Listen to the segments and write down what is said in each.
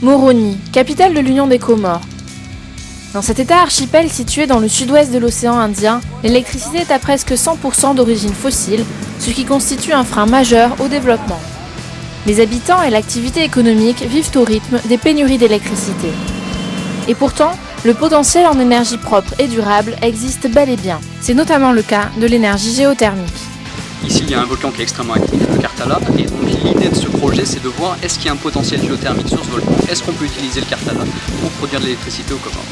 Moroni, capitale de l'Union des Comores. Dans cet état archipel situé dans le sud-ouest de l'océan Indien, l'électricité est à presque 100% d'origine fossile, ce qui constitue un frein majeur au développement. Les habitants et l'activité économique vivent au rythme des pénuries d'électricité. Et pourtant, le potentiel en énergie propre et durable existe bel et bien. C'est notamment le cas de l'énergie géothermique. Ici, il y a un volcan qui est extrêmement actif, le Karthala, et donc l'idée de ce projet, c'est de voir est-ce qu'il y a un potentiel géothermique sur ce volcan, est-ce qu'on peut utiliser le Karthala pour produire de l'électricité aux Comores.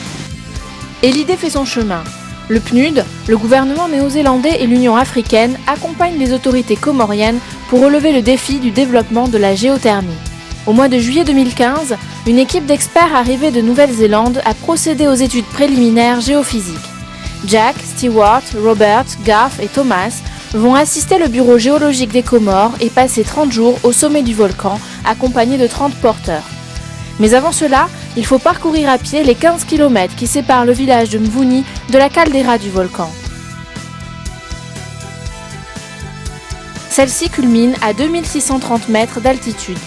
Et l'idée fait son chemin. Le PNUD, le gouvernement néo-zélandais et l'Union africaine accompagnent les autorités comoriennes pour relever le défi du développement de la géothermie. Au mois de juillet 2015, une équipe d'experts arrivés de Nouvelle-Zélande a procédé aux études préliminaires géophysiques. Jack, Stewart, Robert, Garth et Thomas vont assister le bureau géologique des Comores et passer 30 jours au sommet du volcan, accompagnés de 30 porteurs. Mais avant cela, il faut parcourir à pied les 15 km qui séparent le village de Mvuni de la caldeira du volcan. Celle-ci culmine à 2630 mètres d'altitude.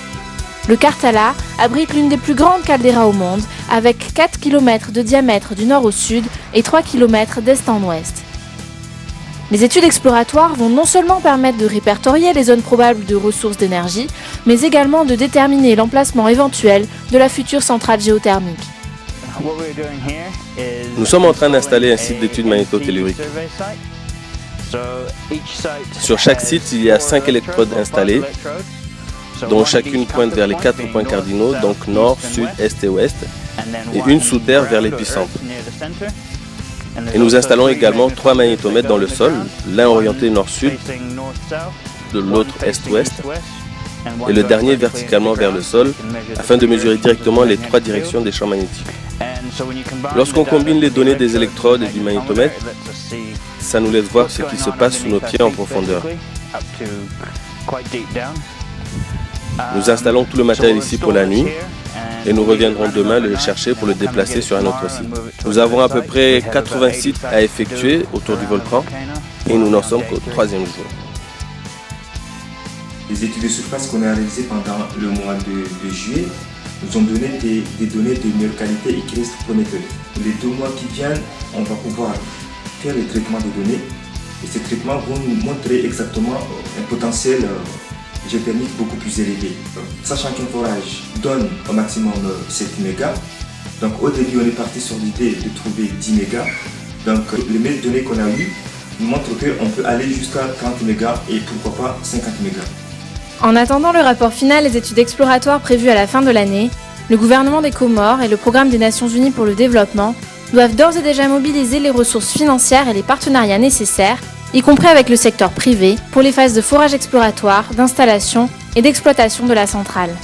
Le Karthala abrite l'une des plus grandes calderas au monde, avec 4 km de diamètre du nord au sud et 3 km d'est en ouest. Les études exploratoires vont non seulement permettre de répertorier les zones probables de ressources d'énergie, mais également de déterminer l'emplacement éventuel de la future centrale géothermique. Nous sommes en train d'installer un site d'études magnétotelluriques. Sur chaque site, il y a 5 électrodes installées, dont chacune pointe vers les 4 points cardinaux, donc nord, sud, est et ouest, et une sous terre vers l'épicentre. Et nous installons également 3 magnétomètres dans le sol, l'un orienté nord-sud, de l'autre est-ouest, et le dernier verticalement vers le sol, afin de mesurer directement les 3 directions des champs magnétiques. Lorsqu'on combine les données des électrodes et du magnétomètre, ça nous laisse voir ce qui se passe sous nos pieds en profondeur. Nous installons tout le matériel ici pour la nuit et nous reviendrons demain le chercher pour le déplacer sur un autre site. Nous avons à peu près 80 sites à effectuer autour du volcan et nous n'en sommes qu'au 3e jour. Les études de surface qu'on a réalisées pendant le mois de juillet nous ont donné des données de meilleure qualité et qui restent prometteuses. Les 2 mois qui viennent, on va pouvoir faire le traitement des données et ces traitements vont nous montrer exactement un potentiel géothermique beaucoup plus élevé. Sachant qu'un forage donne au maximum 7 mégas, donc au début on est parti sur l'idée de trouver 10 mégas. Donc les meilleures données qu'on a eues nous montrent qu'on peut aller jusqu'à 30 mégas et pourquoi pas 50 mégas. En attendant le rapport final des études exploratoires prévues à la fin de l'année, le gouvernement des Comores et le Programme des Nations Unies pour le développement doivent d'ores et déjà mobiliser les ressources financières et les partenariats nécessaires, y compris avec le secteur privé, pour les phases de forage exploratoire, d'installation et d'exploitation de la centrale.